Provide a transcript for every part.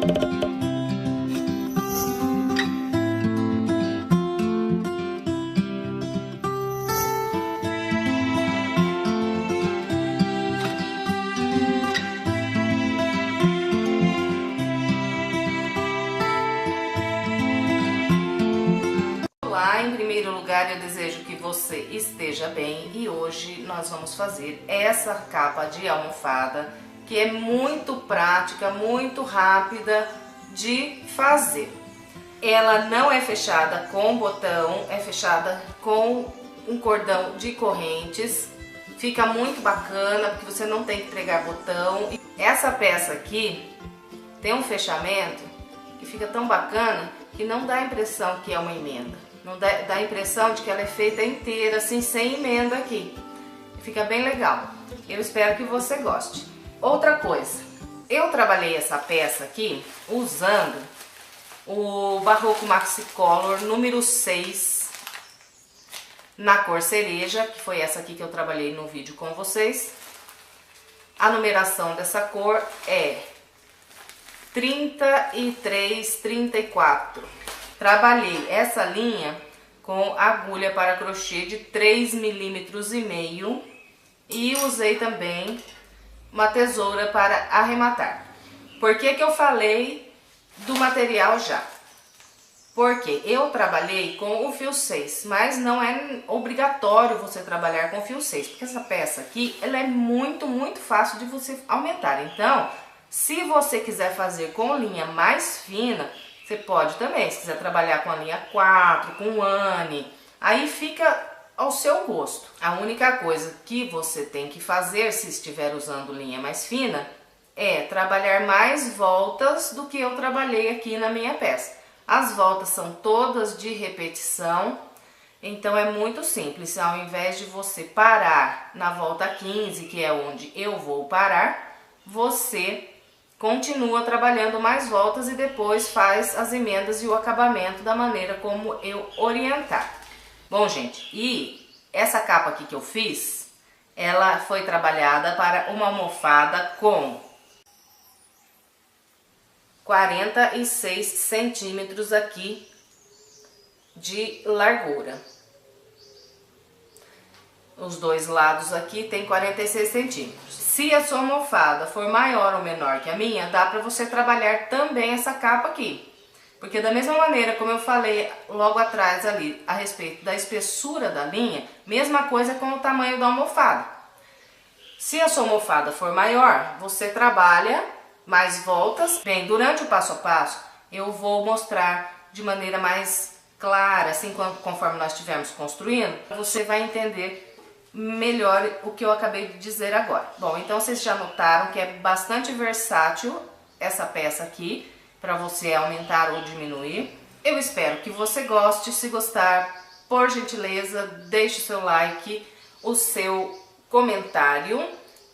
Olá, em primeiro lugar eu desejo que você esteja bem e hoje nós vamos fazer essa capa de almofada que é muito prática, muito rápida de fazer. Ela não é fechada com botão, é fechada com um cordão de correntes. Fica muito bacana porque você não tem que pregar botão. Essa peça aqui tem um fechamento que fica tão bacana que não dá a impressão que é uma emenda. Não dá a impressão de que ela é feita inteira, assim, sem emenda aqui. Fica bem legal. Eu espero que você goste. Outra coisa, eu trabalhei essa peça aqui usando o Barroco Maxicolor número 6 na cor cereja, que foi essa aqui que eu trabalhei no vídeo com vocês. A numeração dessa cor é 33, 34. Trabalhei essa linha com agulha para crochê de 3,5 mm e usei também uma tesoura para arrematar. Por que que eu falei do material já? Porque eu trabalhei com o fio 6, mas não é obrigatório você trabalhar com fio 6, porque essa peça aqui, ela é muito fácil de você aumentar. Então, se você quiser fazer com linha mais fina, você pode também, se quiser trabalhar com a linha 4, com ane, aí fica ao seu gosto. A única coisa que você tem que fazer, se estiver usando linha mais fina, é trabalhar mais voltas do que eu trabalhei aqui na minha peça. As voltas são todas de repetição, então é muito simples. Ao invés de você parar na volta 15, que é onde eu vou parar, você continua trabalhando mais voltas e depois faz as emendas e o acabamento da maneira como eu orientar. Bom, gente, e essa capa aqui que eu fiz, ela foi trabalhada para uma almofada com 46 centímetros aqui de largura. Os dois lados aqui tem 46 centímetros. Se a sua almofada for maior ou menor que a minha, dá para você trabalhar também essa capa aqui. Porque da mesma maneira como eu falei logo atrás ali a respeito da espessura da linha, mesma coisa com o tamanho da almofada. Se a sua almofada for maior, você trabalha mais voltas. Bem, durante o passo a passo, eu vou mostrar de maneira mais clara, assim conforme nós estivermos construindo, você vai entender melhor o que eu acabei de dizer agora. Bom, então vocês já notaram que é bastante versátil essa peça aqui, para você aumentar ou diminuir. Eu espero que você goste. Se gostar, por gentileza, deixe o seu like, o seu comentário.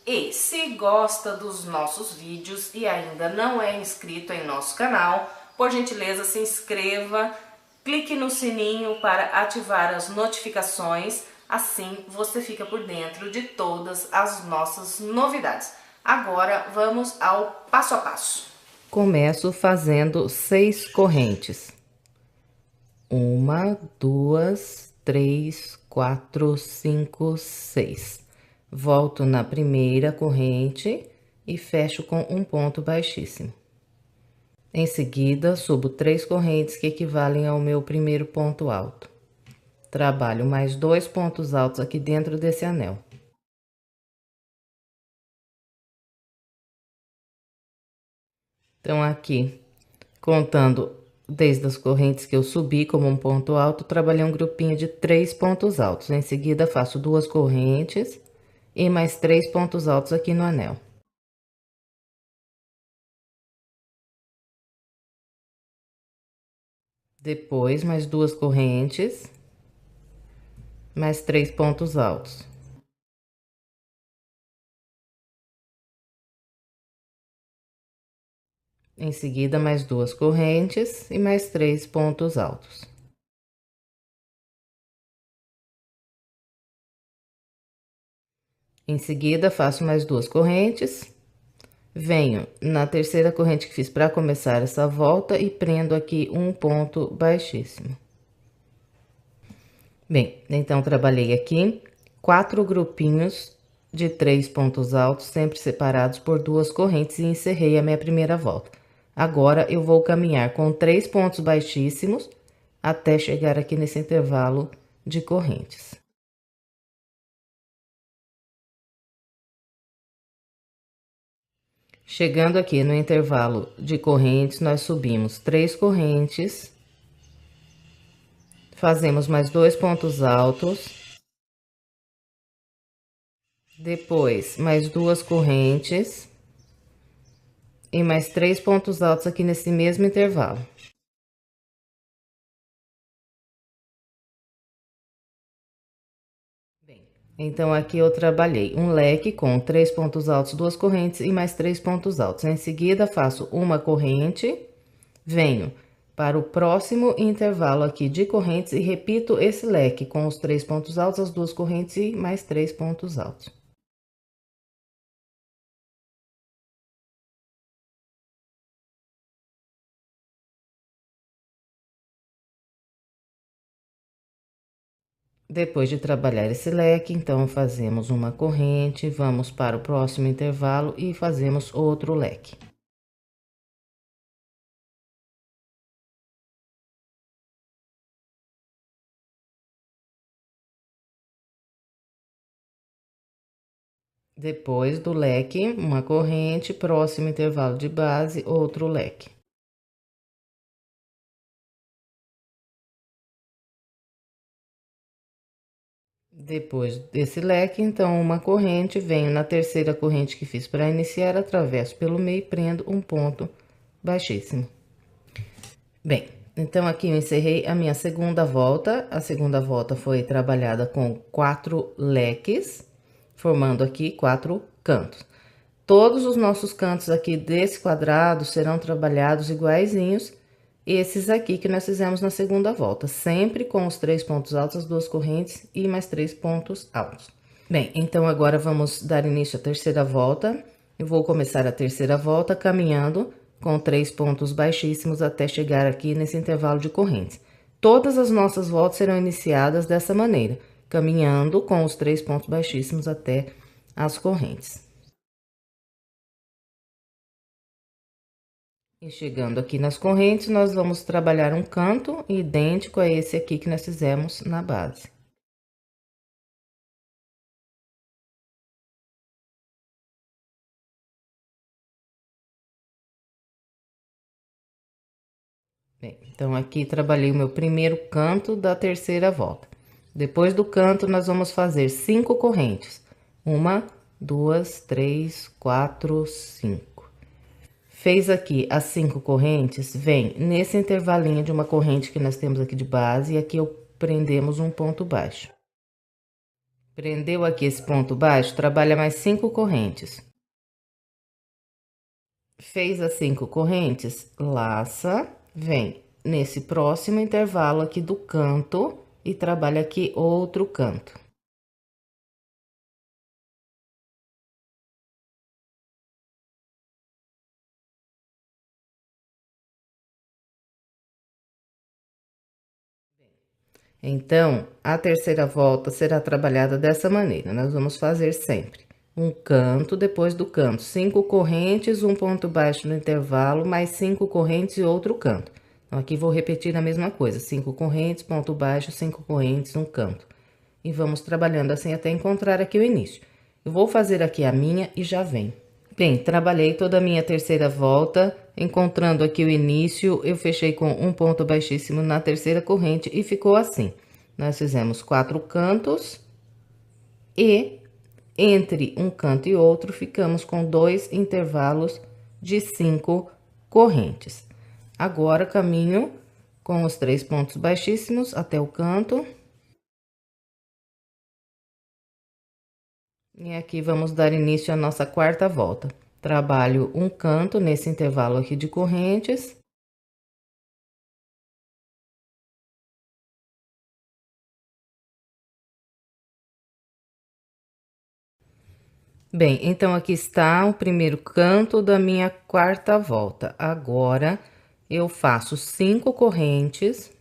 E se gosta dos nossos vídeos e ainda não é inscrito em nosso canal, por gentileza, se inscreva, clique no sininho para ativar as notificações, assim você fica por dentro de todas as nossas novidades. Agora vamos ao passo a passo. Começo fazendo 6 correntes. 1, 2, 3, 4, 5, 6. Volto na primeira corrente e fecho com um ponto baixíssimo. Em seguida, subo 3 correntes que equivalem ao meu primeiro ponto alto. Trabalho mais 2 pontos altos aqui dentro desse anel. Então, aqui, contando desde as correntes que eu subi como um ponto alto, trabalhei um grupinho de 3 pontos altos. Em seguida, faço 2 correntes e mais 3 pontos altos aqui no anel. Depois, mais 2 correntes, mais 3 pontos altos. Em seguida, mais 2 correntes e mais 3 pontos altos. Em seguida, faço mais 2 correntes, venho na terceira corrente que fiz para começar essa volta e prendo aqui um ponto baixíssimo. Bem, então trabalhei aqui 4 grupinhos de 3 pontos altos, sempre separados por 2 correntes, e encerrei a minha primeira volta. Agora eu vou caminhar com 3 pontos baixíssimos até chegar aqui nesse intervalo de correntes. Chegando aqui no intervalo de correntes, nós subimos 3 correntes, fazemos mais 2 pontos altos, depois mais 2 correntes e mais 3 pontos altos aqui nesse mesmo intervalo. Bem, então aqui eu trabalhei um leque com 3 pontos altos, 2 correntes e mais 3 pontos altos. Em seguida, faço uma corrente, venho para o próximo intervalo aqui de correntes e repito esse leque com os 3 pontos altos, as 2 correntes e mais 3 pontos altos. Depois de trabalhar esse leque, então fazemos uma corrente, vamos para o próximo intervalo e fazemos outro leque. Depois do leque, uma corrente, próximo intervalo de base, outro leque. Depois desse leque, então, uma corrente, venho na terceira corrente que fiz para iniciar, atravesso pelo meio e prendo um ponto baixíssimo. Bem, então aqui eu encerrei a minha segunda volta. A segunda volta foi trabalhada com 4 leques, formando aqui 4 cantos. Todos os nossos cantos aqui desse quadrado serão trabalhados iguaizinhos esses aqui que nós fizemos na segunda volta, sempre com os 3 pontos altos, as 2 correntes e mais 3 pontos altos. Bem, então agora vamos dar início à terceira volta. Eu vou começar a terceira volta caminhando com 3 pontos baixíssimos até chegar aqui nesse intervalo de correntes. Todas as nossas voltas serão iniciadas dessa maneira, caminhando com os 3 pontos baixíssimos até as correntes. E chegando aqui nas correntes, nós vamos trabalhar um canto idêntico a esse aqui que nós fizemos na base. Bem, então aqui trabalhei o meu primeiro canto da terceira volta. Depois do canto, nós vamos fazer 5 correntes. 1, 2, 3, 4, 5. Fez aqui as 5 correntes, vem nesse intervalinho de uma corrente que nós temos aqui de base, e aqui eu prendemos um ponto baixo. Prendeu aqui esse ponto baixo, trabalha mais 5 correntes. Fez as 5 correntes, laça, vem nesse próximo intervalo aqui do canto e trabalha aqui outro canto. Então, a terceira volta será trabalhada dessa maneira. Nós vamos fazer sempre um canto, depois do canto, 5 correntes, um ponto baixo no intervalo, mais 5 correntes e outro canto. Então, aqui vou repetir a mesma coisa: 5 correntes, ponto baixo, 5 correntes, um canto. E vamos trabalhando assim até encontrar aqui o início. Eu vou fazer aqui a minha e já vem. Bem, trabalhei toda a minha terceira volta, encontrando aqui o início, eu fechei com um ponto baixíssimo na terceira corrente e ficou assim. Nós fizemos 4 cantos e entre um canto e outro ficamos com 2 intervalos de 5 correntes. Agora, caminho com os 3 pontos baixíssimos até o canto. E aqui vamos dar início à nossa quarta volta. Trabalho um canto nesse intervalo aqui de correntes. Bem, então aqui está o primeiro canto da minha quarta volta. Agora, eu faço 5 correntes.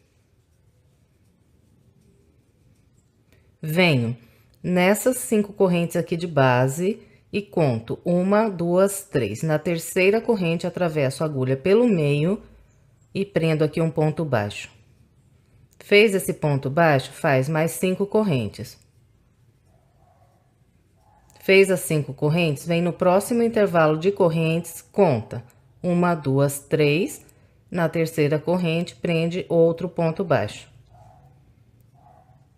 Venho nessas 5 correntes aqui de base e conto 1, 2, 3. Na terceira corrente, atravesso a agulha pelo meio e prendo aqui um ponto baixo. Fez esse ponto baixo, faz mais 5 correntes. Fez as 5 correntes, vem no próximo intervalo de correntes, conta 1, 2, 3. Na terceira corrente, prende outro ponto baixo.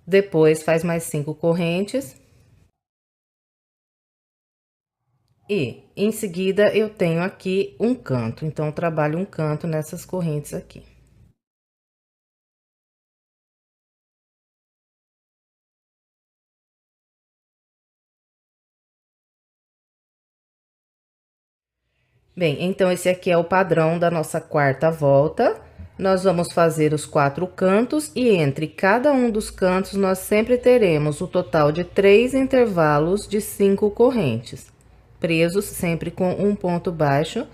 Depois, faz mais 5 correntes. E, em seguida, eu tenho aqui um canto. Então, eu trabalho um canto nessas correntes aqui. Bem, então, esse aqui é o padrão da nossa quarta volta. Nós vamos fazer os 4 cantos e entre cada um dos cantos, nós sempre teremos o total de 3 intervalos de 5 correntes, presos sempre com um ponto baixo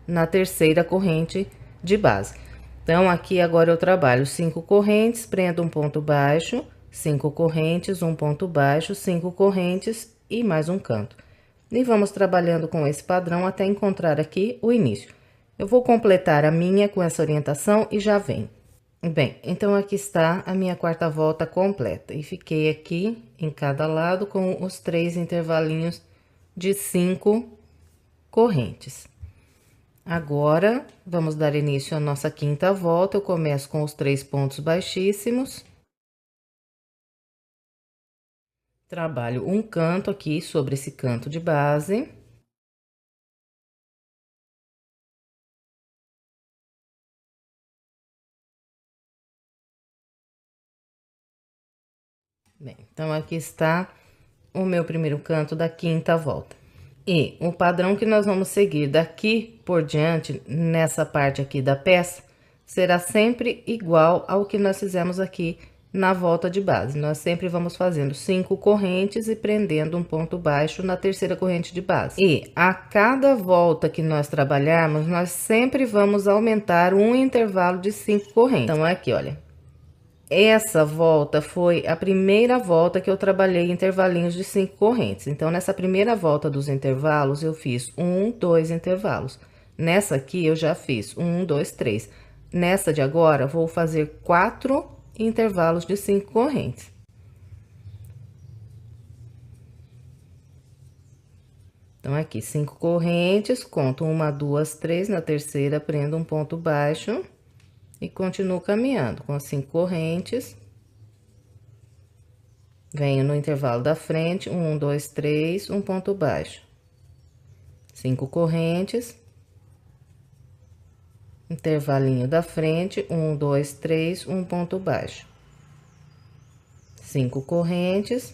na terceira corrente de base. Então, aqui agora eu trabalho 5 correntes, prendo um ponto baixo, 5 correntes, um ponto baixo, 5 correntes e mais um canto. E vamos trabalhando com esse padrão até encontrar aqui o início. Eu vou completar a minha com essa orientação e já venho. Bem, então aqui está a minha quarta volta completa. E fiquei aqui em cada lado com os 3 intervalinhos de 5 correntes. Agora, vamos dar início à nossa quinta volta. Eu começo com os 3 pontos baixíssimos. Trabalho um canto aqui sobre esse canto de base. Bem, então aqui está o meu primeiro canto da quinta volta. E o padrão que nós vamos seguir daqui por diante, nessa parte aqui da peça, será sempre igual ao que nós fizemos aqui na volta de base. Nós sempre vamos fazendo 5 correntes e prendendo um ponto baixo na terceira corrente de base. E a cada volta que nós trabalharmos, nós sempre vamos aumentar um intervalo de 5 correntes. Então, aqui, olha. Essa volta foi a primeira volta que eu trabalhei intervalinhos de 5 correntes. Então, nessa primeira volta dos intervalos, eu fiz 1, 2 intervalos. Nessa aqui, eu já fiz 1, 2, 3. Nessa de agora, vou fazer 4 intervalos de 5 correntes. Então, aqui, 5 correntes, conto 1, 2, 3. Na terceira, prendo um ponto baixo. E continuo caminhando com as 5 correntes. Venho no intervalo da frente, 1, 2, 3, um ponto baixo. 5 correntes. Intervalinho da frente, 1, 2, 3, um ponto baixo. 5 correntes.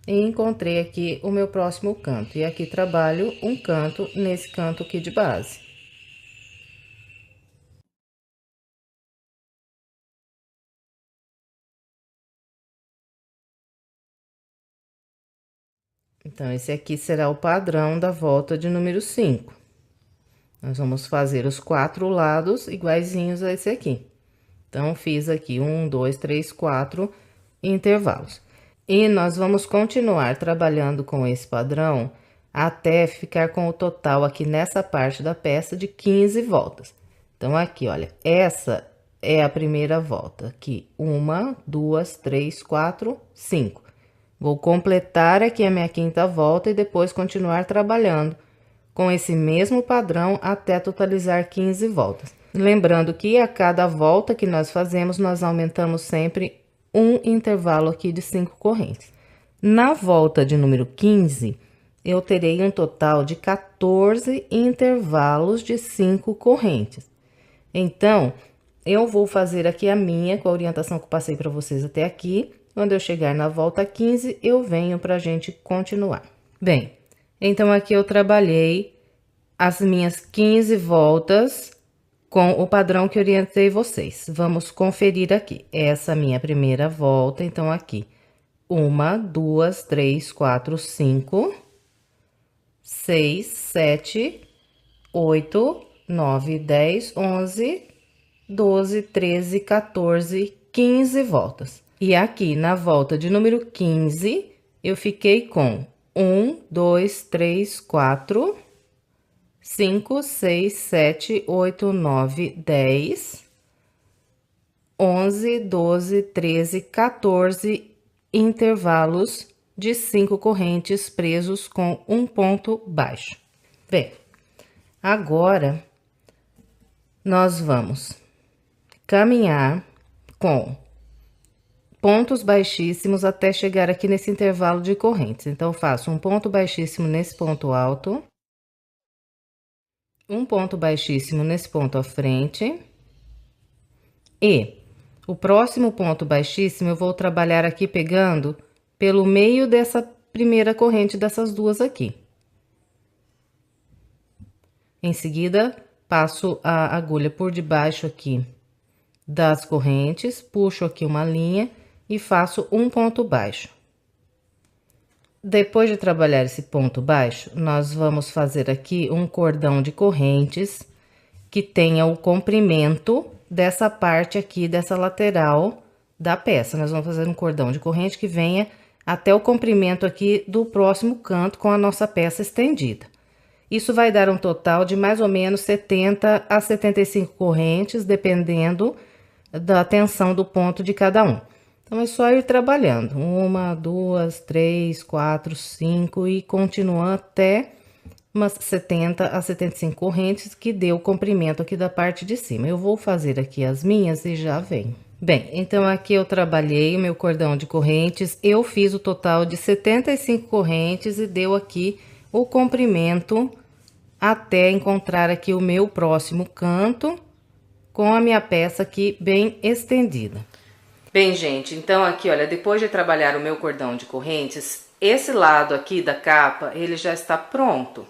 E encontrei aqui o meu próximo canto. E aqui trabalho um canto nesse canto aqui de base. Então, esse aqui será o padrão da volta de número 5. Nós vamos fazer os 4 lados iguaizinhos a esse aqui. Então, fiz aqui 1, 2, 3, 4 intervalos. E nós vamos continuar trabalhando com esse padrão até ficar com o total aqui nessa parte da peça de 15 voltas. Então, aqui, olha, essa é a primeira volta. Aqui, 1, 2, 3, 4, 5. Vou completar aqui a minha quinta volta e depois continuar trabalhando com esse mesmo padrão até totalizar 15 voltas. Lembrando que a cada volta que nós fazemos, nós aumentamos sempre um intervalo aqui de 5 correntes. Na volta de número 15, eu terei um total de 14 intervalos de 5 correntes. Então, eu vou fazer aqui a minha, com a orientação que eu passei para vocês até aqui. Quando eu chegar na volta 15, eu venho pra gente continuar. Bem, então aqui eu trabalhei as minhas 15 voltas com o padrão que orientei vocês. Vamos conferir aqui. Essa minha primeira volta, então aqui 1, 2, 3, 4, 5, 6, 7, 8, 9, 10, 11, 12, 13, 14, 15 voltas. E aqui na volta de número 15, eu fiquei com 1, 2, 3, 4, 5, 6, 7, 8, 9, 10, 11, 12, 13, 14 intervalos de 5 correntes presos com um ponto baixo. Bem, agora nós vamos caminhar com pontos baixíssimos até chegar aqui nesse intervalo de correntes. Então, eu faço um ponto baixíssimo nesse ponto alto, um ponto baixíssimo nesse ponto à frente, e o próximo ponto baixíssimo eu vou trabalhar aqui pegando pelo meio dessa primeira corrente dessas duas aqui. Em seguida, passo a agulha por debaixo aqui das correntes, puxo aqui uma linha e faço um ponto baixo. Depois de trabalhar esse ponto baixo, nós vamos fazer aqui um cordão de correntes que tenha o comprimento dessa parte aqui, dessa lateral da peça. Nós vamos fazer um cordão de corrente que venha até o comprimento aqui do próximo canto com a nossa peça estendida. Isso vai dar um total de mais ou menos 70 a 75 correntes, dependendo da tensão do ponto de cada um. Então, é só ir trabalhando. 1, 2, 3, 4, 5 e continuando até umas 70 a 75 correntes, que dê o comprimento aqui da parte de cima. Eu vou fazer aqui as minhas e já venho. Bem, então aqui eu trabalhei o meu cordão de correntes, eu fiz o total de 75 correntes e deu aqui o comprimento até encontrar aqui o meu próximo canto com a minha peça aqui bem estendida. Bem, gente, então aqui, olha, depois de trabalhar o meu cordão de correntes, esse lado aqui da capa, ele já está pronto.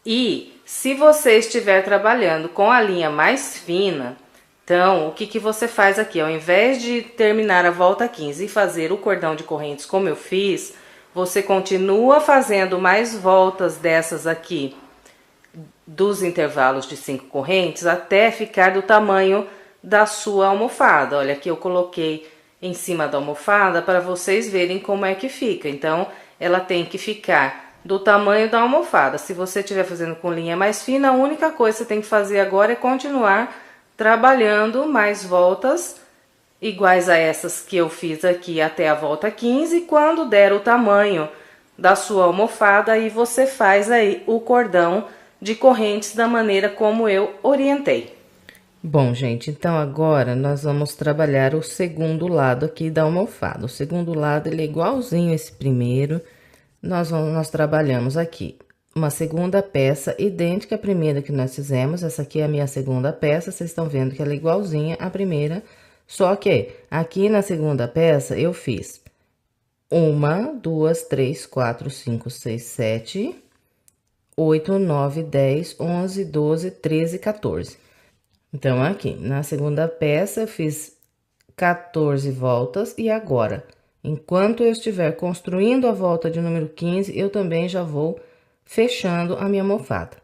E se você estiver trabalhando com a linha mais fina, então, o que que você faz aqui? Ao invés de terminar a volta 15 e fazer o cordão de correntes como eu fiz, você continua fazendo mais voltas dessas aqui, dos intervalos de 5 correntes, até ficar do tamanho da sua almofada. Olha, aqui eu coloquei em cima da almofada para vocês verem como é que fica. Então, ela tem que ficar do tamanho da almofada. Se você estiver fazendo com linha mais fina, a única coisa que você tem que fazer agora é continuar trabalhando mais voltas iguais a essas que eu fiz aqui até a volta 15. Quando der o tamanho da sua almofada, aí você faz aí o cordão de correntes da maneira como eu orientei. Bom, gente, então agora nós vamos trabalhar o segundo lado aqui da almofada. O segundo lado, ele é igualzinho esse primeiro. Nós trabalhamos aqui uma segunda peça idêntica à primeira que nós fizemos. Essa aqui é a minha segunda peça, vocês estão vendo que ela é igualzinha à primeira. Só que aqui na segunda peça eu fiz 1, 2, 3, 4, 5, 6, 7, 8, 9, 10, 11, 12, 13, 14. Então, aqui, na segunda peça, eu fiz 14 voltas e agora, enquanto eu estiver construindo a volta de número 15, eu também já vou fechando a minha almofada.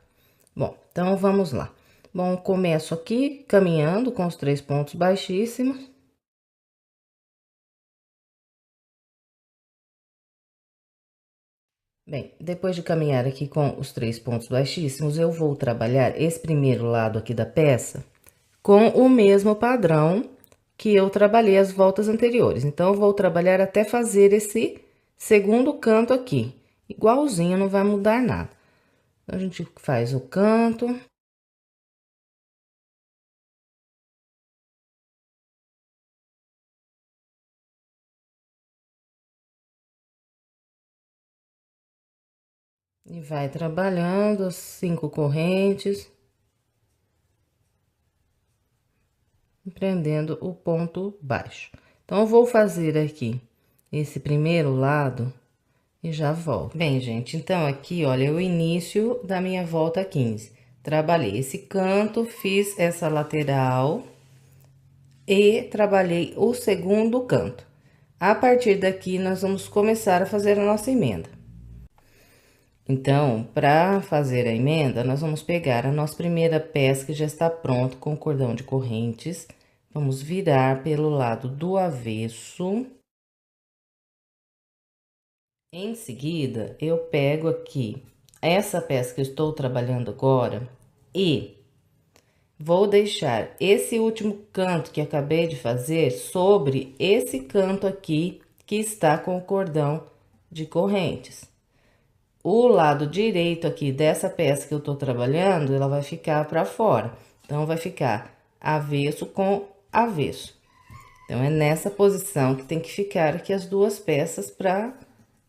Bom, então, vamos lá. Bom, começo aqui caminhando com os 3 pontos baixíssimos. Bem, depois de caminhar aqui com os 3 pontos baixíssimos, eu vou trabalhar esse primeiro lado aqui da peça com o mesmo padrão que eu trabalhei as voltas anteriores. Então, eu vou trabalhar até fazer esse segundo canto aqui. Igualzinho, não vai mudar nada. Então, a gente faz o canto. E vai trabalhando as 5 correntes. Prendendo o ponto baixo. Então, eu vou fazer aqui esse primeiro lado e já volto. Bem, gente, então aqui, olha, é o início da minha volta 15. Trabalhei esse canto, fiz essa lateral e trabalhei o segundo canto. A partir daqui, nós vamos começar a fazer a nossa emenda. Então, para fazer a emenda, nós vamos pegar a nossa primeira peça que já está pronta com cordão de correntes. Vamos virar pelo lado do avesso. Em seguida, eu pego aqui essa peça que eu estou trabalhando agora e vou deixar esse último canto que acabei de fazer sobre esse canto aqui que está com o cordão de correntes. O lado direito aqui dessa peça que eu tô trabalhando, ela vai ficar para fora. Então, vai ficar avesso com avesso. Então, é nessa posição que tem que ficar aqui as duas peças para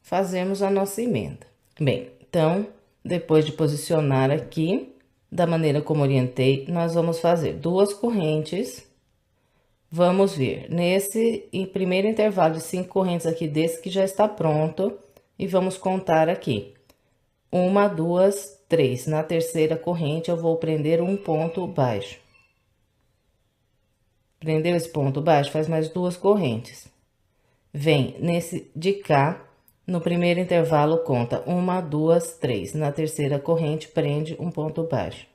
fazermos a nossa emenda. Bem, então, depois de posicionar aqui, da maneira como orientei, nós vamos fazer duas correntes. Vamos vir nesse primeiro intervalo de 5 correntes aqui desse que já está pronto e vamos contar aqui. 1, 2, 3. Na terceira corrente, eu vou prender um ponto baixo. Prendeu esse ponto baixo, faz mais duas correntes. Vem nesse de cá, no primeiro intervalo, conta 1, 2, 3. Na terceira corrente, prende um ponto baixo.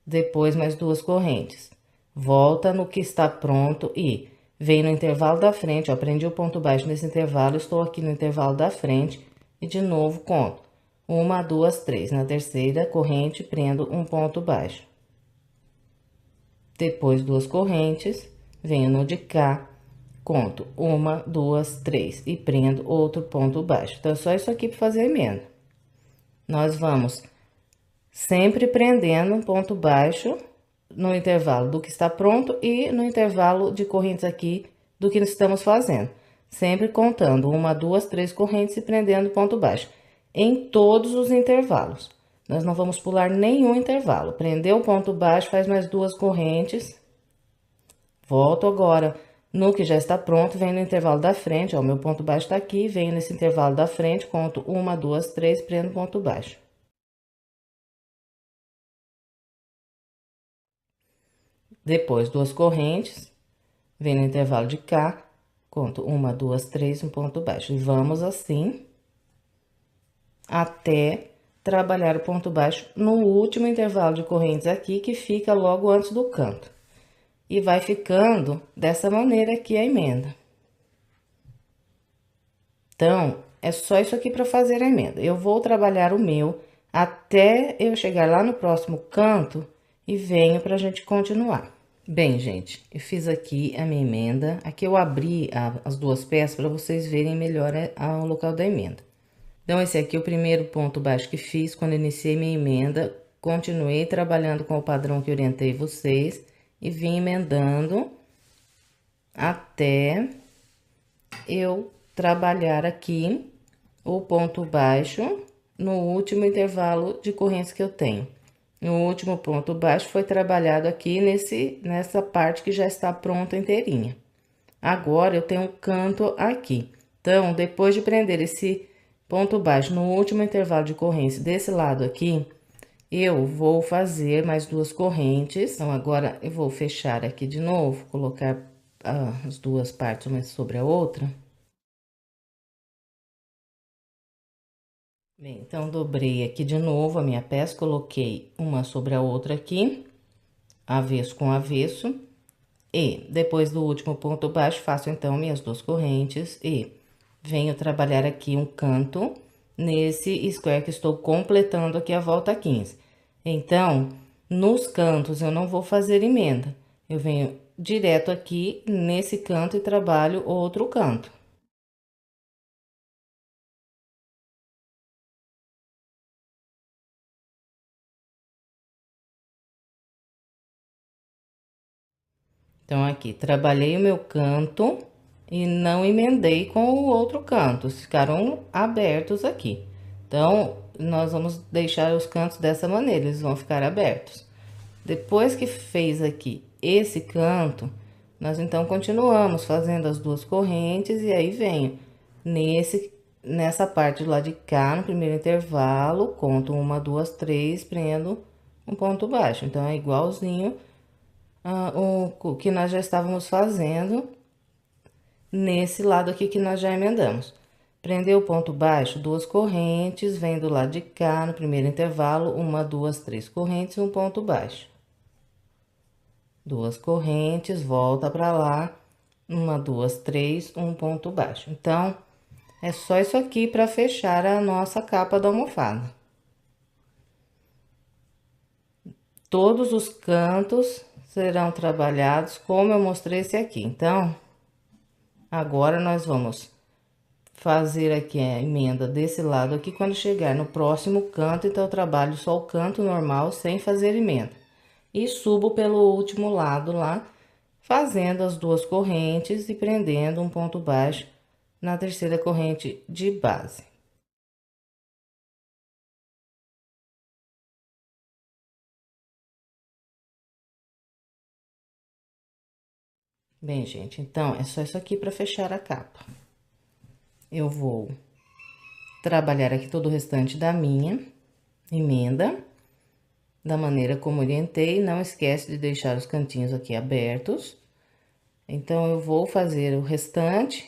Depois, mais duas correntes. Volta no que está pronto e vem no intervalo da frente, ó, prendi o ponto baixo nesse intervalo, estou aqui no intervalo da frente e de novo conto. 1, 2, 3. Na terceira corrente, prendo um ponto baixo. Depois, duas correntes, venho no de cá, conto 1, 2, 3 e prendo outro ponto baixo. Então, é só isso aqui para fazer a emenda. Nós vamos sempre prendendo um ponto baixo no intervalo do que está pronto e no intervalo de correntes aqui do que estamos fazendo. Sempre contando 1, 2, 3 correntes e prendendo ponto baixo. Em todos os intervalos. Nós não vamos pular nenhum intervalo. Prendeu o ponto baixo, faz mais duas correntes. Volto agora no que já está pronto, venho no intervalo da frente, ó, meu ponto baixo tá aqui, venho nesse intervalo da frente, conto 1, 2, 3, prendo ponto baixo. Depois, duas correntes, venho no intervalo de cá, conto 1, 2, 3, um ponto baixo. E vamos assim, até trabalhar o ponto baixo no último intervalo de correntes aqui, que fica logo antes do canto. E vai ficando dessa maneira aqui a emenda. Então, é só isso aqui para fazer a emenda. Eu vou trabalhar o meu até eu chegar lá no próximo canto e venho pra gente continuar. Bem, gente, eu fiz aqui a minha emenda. Aqui eu abri as duas peças para vocês verem melhor o local da emenda. Então, esse aqui é o primeiro ponto baixo que fiz quando iniciei minha emenda. Continuei trabalhando com o padrão que orientei vocês e vim emendando até eu trabalhar aqui o ponto baixo no último intervalo de correntes que eu tenho. No último ponto baixo foi trabalhado aqui nessa parte que já está pronta inteirinha. Agora, eu tenho um canto aqui. Então, depois de prender esse ponto baixo no último intervalo de correntes desse lado aqui, eu vou fazer mais duas correntes. Então, agora, eu vou fechar aqui de novo, colocar as duas partes uma sobre a outra. Bem, então, dobrei aqui de novo a minha peça, coloquei uma sobre a outra aqui, avesso com avesso, e depois do último ponto baixo, faço então minhas duas correntes e venho trabalhar aqui um canto nesse square que estou completando aqui a volta 15. Então, nos cantos eu não vou fazer emenda, eu venho direto aqui nesse canto e trabalho outro canto. Então, aqui, trabalhei o meu canto e não emendei com o outro canto, ficaram abertos aqui. Então, nós vamos deixar os cantos dessa maneira, eles vão ficar abertos. Depois que fez aqui esse canto, nós então continuamos fazendo as duas correntes e aí venho nessa parte do lado de cá, no primeiro intervalo, conto 1, 2, 3, prendo um ponto baixo. Então, é igualzinho o que nós já estávamos fazendo nesse lado aqui que nós já emendamos. Prendeu o ponto baixo, 2 correntes, vem do lado de cá, no primeiro intervalo, 1, 2, 3 correntes, um ponto baixo. 2 correntes, volta pra lá, 1, 2, 3, um ponto baixo. Então, é só isso aqui para fechar a nossa capa da almofada. Todos os cantos serão trabalhados como eu mostrei esse aqui. Então, agora nós vamos fazer aqui a emenda desse lado aqui. Quando chegar no próximo canto, então eu trabalho só o canto normal sem fazer emenda. E subo pelo último lado lá, fazendo as 2 correntes e prendendo um ponto baixo na terceira corrente de base. Bem, gente, então, é só isso aqui para fechar a capa. Eu vou trabalhar aqui todo o restante da minha emenda, da maneira como orientei. Não esquece de deixar os cantinhos aqui abertos. Então, eu vou fazer o restante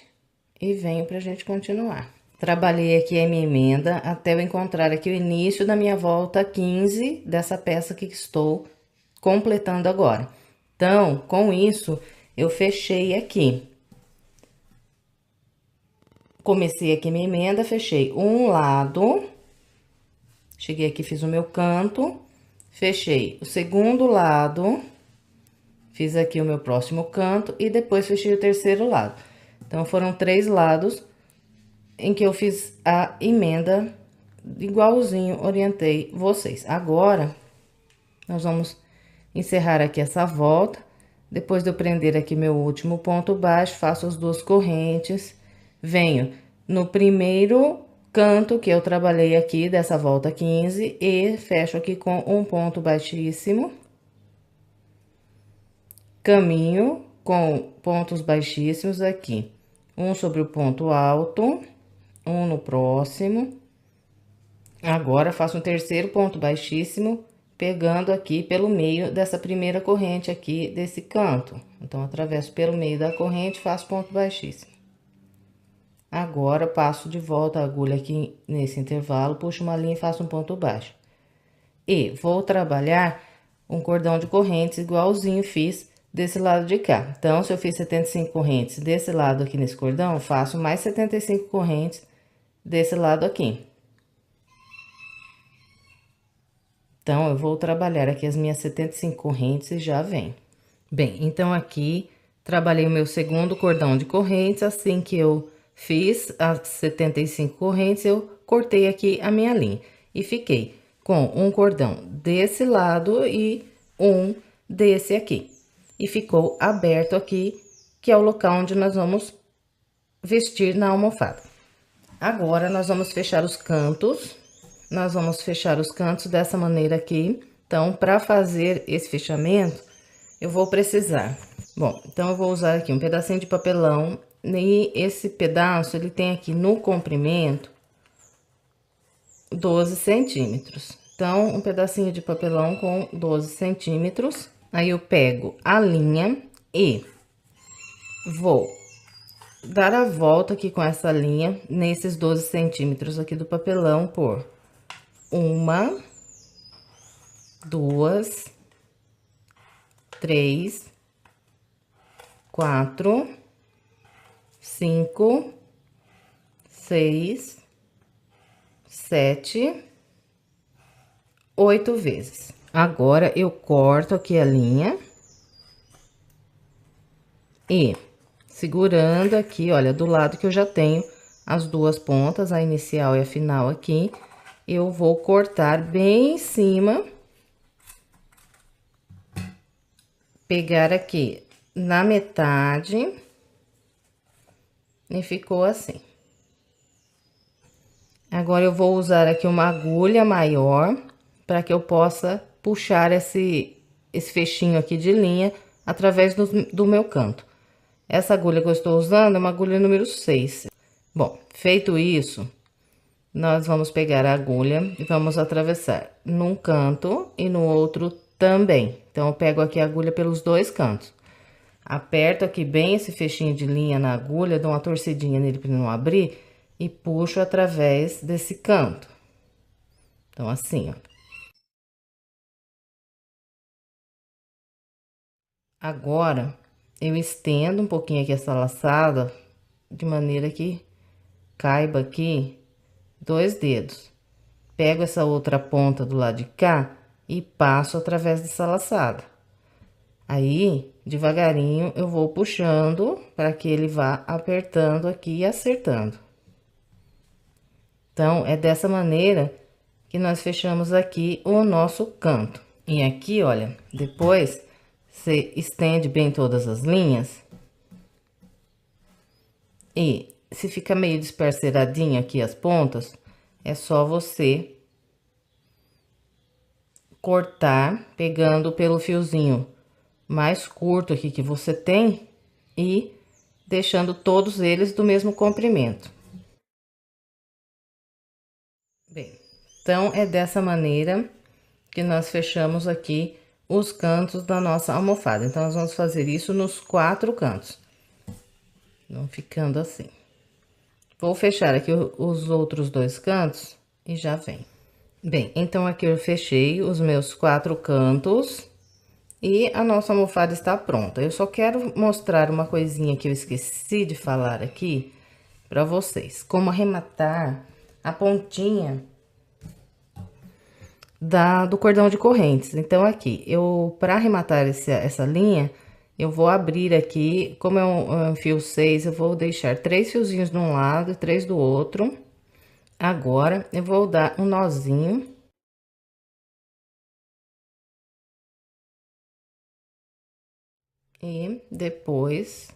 e venho pra gente continuar. Trabalhei aqui a minha emenda até eu encontrar aqui o início da minha volta 15 dessa peça que estou completando agora. Então, com isso, eu fechei aqui. Comecei aqui minha emenda, fechei um lado, cheguei aqui, fiz o meu canto, fechei o segundo lado, fiz aqui o meu próximo canto e depois fechei o terceiro lado. Então, foram 3 lados em que eu fiz a emenda igualzinho, orientei vocês. Agora, nós vamos encerrar aqui essa volta. Depois de eu prender aqui meu último ponto baixo, faço as 2 correntes, venho no primeiro canto que eu trabalhei aqui dessa volta 15 e fecho aqui com um ponto baixíssimo. Caminho com pontos baixíssimos aqui, um sobre o ponto alto, um no próximo. Agora, faço um terceiro ponto baixíssimo, pegando aqui pelo meio dessa primeira corrente aqui desse canto. Então, atravesso pelo meio da corrente, faço ponto baixíssimo. Agora, passo de volta a agulha aqui nesse intervalo, puxo uma linha e faço um ponto baixo. E vou trabalhar um cordão de correntes igualzinho fiz desse lado de cá. Então, se eu fiz 75 correntes desse lado aqui nesse cordão, eu faço mais 75 correntes desse lado aqui. Então, eu vou trabalhar aqui as minhas 75 correntes e já vem. Bem, então aqui, trabalhei o meu segundo cordão de correntes. Assim que eu fiz as 75 correntes, eu cortei aqui a minha linha. E fiquei com um cordão desse lado e um desse aqui. E ficou aberto aqui, que é o local onde nós vamos vestir na almofada. Agora, nós vamos fechar os cantos. Nós vamos fechar os cantos dessa maneira aqui. Então, para fazer esse fechamento, eu vou precisar... Bom, então, eu vou usar aqui um pedacinho de papelão. E esse pedaço, ele tem aqui no comprimento 12 centímetros. Então, um pedacinho de papelão com 12 centímetros. Aí, eu pego a linha e vou dar a volta aqui com essa linha nesses 12 centímetros aqui do papelão por 1, 2, 3, 4, 5, 6, 7, 8 vezes. Agora, eu corto aqui a linha e segurando aqui, olha, do lado que eu já tenho as 2 pontas, a inicial e a final aqui, eu vou cortar bem em cima, pegar aqui na metade e ficou assim. Agora, eu vou usar aqui uma agulha maior para que eu possa puxar esse fechinho aqui de linha através do meu canto. Essa agulha que eu estou usando é uma agulha número 6. Bom, feito isso, nós vamos pegar a agulha e vamos atravessar num canto e no outro também. Então, eu pego aqui a agulha pelos 2 cantos. Aperto aqui bem esse fechinho de linha na agulha, dou uma torcidinha nele para não abrir e puxo através desse canto. Então, assim, ó. Agora, eu estendo um pouquinho aqui essa laçada, de maneira que caiba aqui 2 dedos. Pego essa outra ponta do lado de cá e passo através dessa laçada. Aí, devagarinho, eu vou puxando para que ele vá apertando aqui e acertando. Então, é dessa maneira que nós fechamos aqui o nosso canto. E aqui, olha, depois você estende bem todas as linhas. E se fica meio desparceradinho aqui as pontas, é só você cortar, pegando pelo fiozinho mais curto aqui que você tem e deixando todos eles do mesmo comprimento. Bem, então é dessa maneira que nós fechamos aqui os cantos da nossa almofada. Então, nós vamos fazer isso nos 4 cantos. Vão ficando assim. Vou fechar aqui os outros 2 cantos e já vem. Bem, então aqui eu fechei os meus 4 cantos e a nossa almofada está pronta. Eu só quero mostrar uma coisinha que eu esqueci de falar aqui para vocês. Como arrematar a pontinha do cordão de correntes. Então, aqui, para arrematar essa linha, eu vou abrir aqui, como é um fio 6, eu vou deixar 3 fiozinhos de um lado e 3 do outro. Agora, eu vou dar um nozinho. E depois,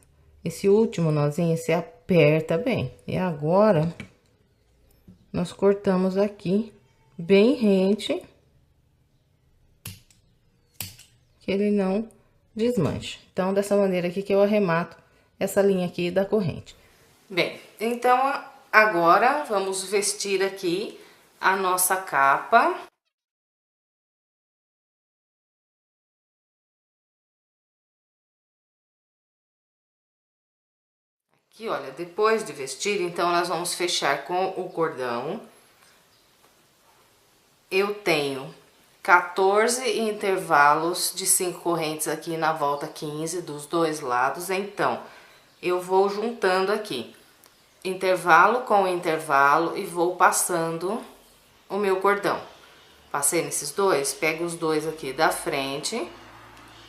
esse último nozinho, se aperta bem. E agora, nós cortamos aqui, bem rente, que ele não desmanche. Então, dessa maneira aqui que eu arremato essa linha aqui da corrente. Bem, então, agora vamos vestir aqui a nossa capa. Aqui, olha, depois de vestir, então, nós vamos fechar com o cordão. Eu tenho 14 intervalos de 5 correntes aqui na volta 15 dos 2 lados, então, eu vou juntando aqui, intervalo com intervalo e vou passando o meu cordão. Passei nesses 2, pego os 2 aqui da frente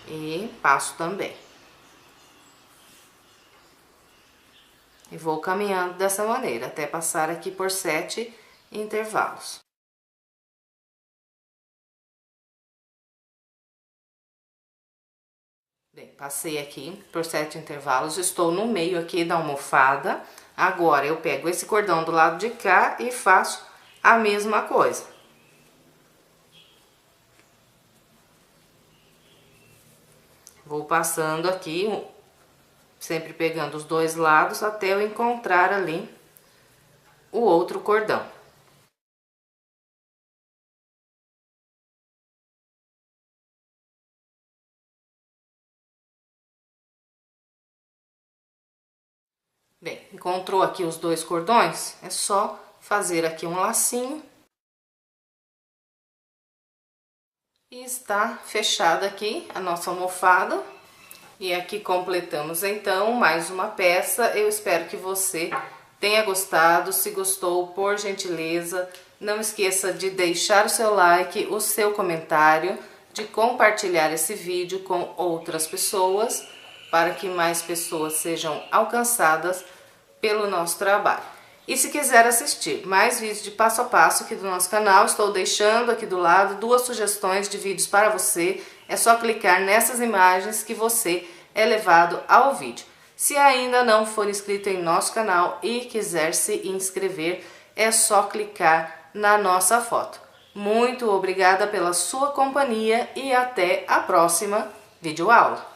e passo também. E vou caminhando dessa maneira, até passar aqui por 7 intervalos. Bem, passei aqui por 7 intervalos, estou no meio aqui da almofada. Agora, eu pego esse cordão do lado de cá e faço a mesma coisa. Vou passando aqui, sempre pegando os 2 lados, até eu encontrar ali o outro cordão. Bem, encontrou aqui os 2 cordões? É só fazer aqui um lacinho. E está fechada aqui a nossa almofada. E aqui completamos, então, mais uma peça. Eu espero que você tenha gostado. Se gostou, por gentileza, não esqueça de deixar o seu like, o seu comentário, de compartilhar esse vídeo com outras pessoas, para que mais pessoas sejam alcançadas pelo nosso trabalho. E se quiser assistir mais vídeos de passo a passo aqui do nosso canal, estou deixando aqui do lado 2 sugestões de vídeos para você. É só clicar nessas imagens que você é levado ao vídeo. Se ainda não for inscrito em nosso canal e quiser se inscrever, é só clicar na nossa foto. Muito obrigada pela sua companhia e até a próxima videoaula.